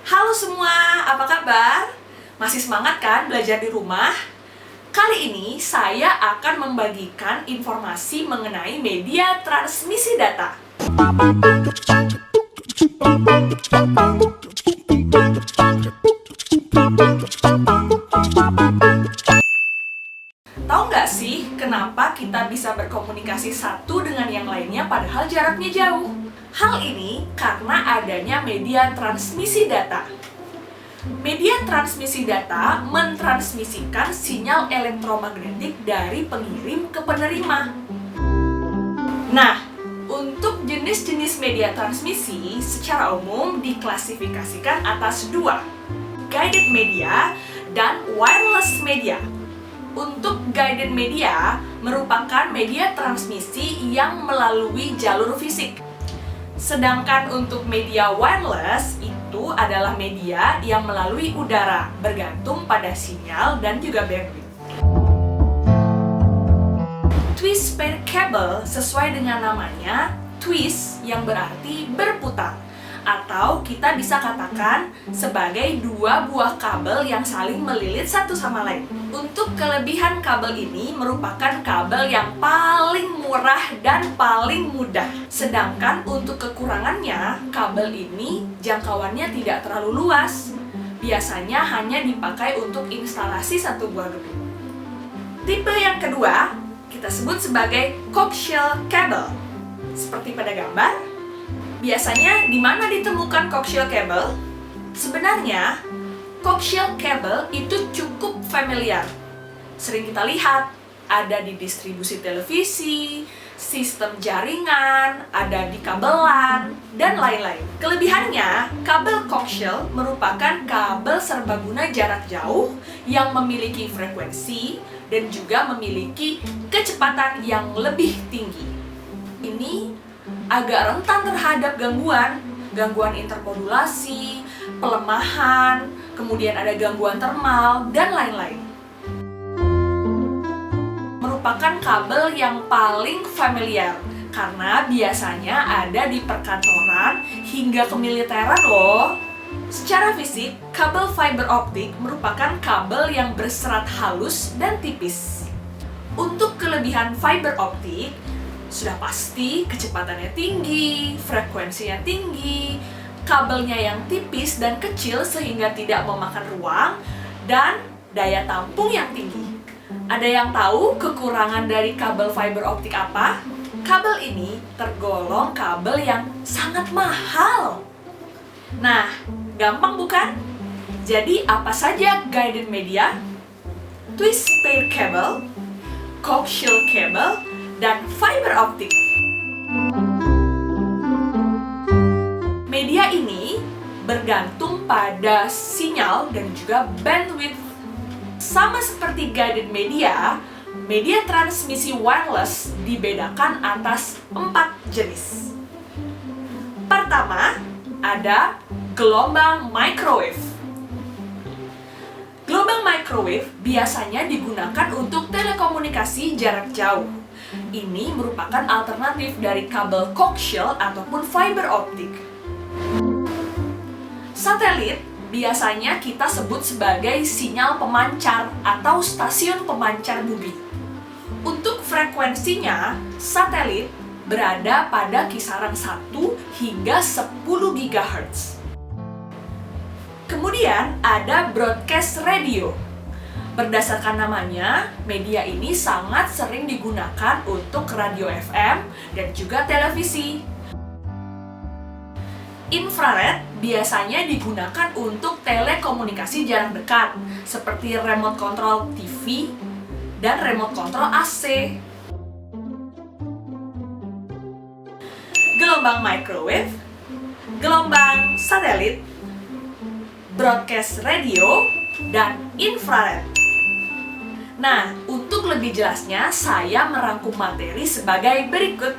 Halo semua, apa kabar? Masih semangat kan belajar di rumah? Kali ini saya akan membagikan informasi mengenai media transmisi data. Tahu nggak sih kenapa kita bisa berkomunikasi satu dengan yang lainnya padahal jaraknya jauh? Hal ini karena adanya media transmisi data. Media transmisi data mentransmisikan sinyal elektromagnetik dari pengirim ke penerima. Nah, untuk jenis-jenis media transmisi secara umum diklasifikasikan atas dua, guided media dan wireless media. Untuk guided media merupakan media transmisi yang melalui jalur fisik. Sedangkan untuk media wireless itu adalah media yang melalui udara, bergantung pada sinyal dan juga bandwidth. Twist pair cable sesuai dengan namanya, twist yang berarti berputar. Atau kita bisa katakan sebagai dua buah kabel yang saling melilit satu sama lain. Untuk kelebihan kabel ini merupakan kabel yang paling murah dan paling mudah. Sedangkan untuk kekurangannya, kabel ini jangkauannya tidak terlalu luas. Biasanya hanya dipakai untuk instalasi satu buah gedung. Tipe yang kedua, kita sebut sebagai coaxial cable. Seperti pada gambar. Biasanya di mana ditemukan coaxial cable? Sebenarnya, coaxial cable itu cukup familiar. Sering kita lihat, ada di distribusi televisi, sistem jaringan, ada di kabelan, dan lain-lain. Kelebihannya, kabel coaxial merupakan kabel serbaguna jarak jauh yang memiliki frekuensi dan juga memiliki kecepatan yang lebih tinggi. Ini agak rentan terhadap gangguan intermodulasi, pelemahan, kemudian ada gangguan termal, dan lain-lain. Merupakan kabel yang paling familiar, karena biasanya ada di perkantoran hingga kemiliteran loh. Secara fisik, kabel fiber optik merupakan kabel yang berserat halus dan tipis. Untuk kelebihan fiber optik, sudah pasti kecepatannya tinggi, frekuensinya tinggi, kabelnya yang tipis dan kecil sehingga tidak memakan ruang, dan daya tampung yang tinggi. Ada yang tahu kekurangan dari kabel fiber optik apa? Kabel ini tergolong kabel yang sangat mahal. Nah, gampang bukan? Jadi apa saja guided media? Twist pair cable, coaxial cable, dan fiber optik. Media ini bergantung pada sinyal dan juga bandwidth. Sama seperti guided media, media transmisi wireless dibedakan atas 4 jenis. Pertama, ada gelombang microwave. Gelombang microwave biasanya digunakan untuk telekomunikasi jarak jauh. Ini merupakan alternatif dari kabel coaxial ataupun fiber optik. Satelit biasanya kita sebut sebagai sinyal pemancar atau stasiun pemancar bumi. Untuk frekuensinya, satelit berada pada kisaran 1 hingga 10 GHz. Kemudian ada broadcast radio. Berdasarkan namanya, media ini sangat sering digunakan untuk radio FM dan juga televisi. Infrared biasanya digunakan untuk telekomunikasi jarak dekat, seperti remote control TV dan remote control AC. Gelombang microwave, gelombang satelit, broadcast radio, dan infrared. Nah, untuk lebih jelasnya, saya merangkum materi sebagai berikut.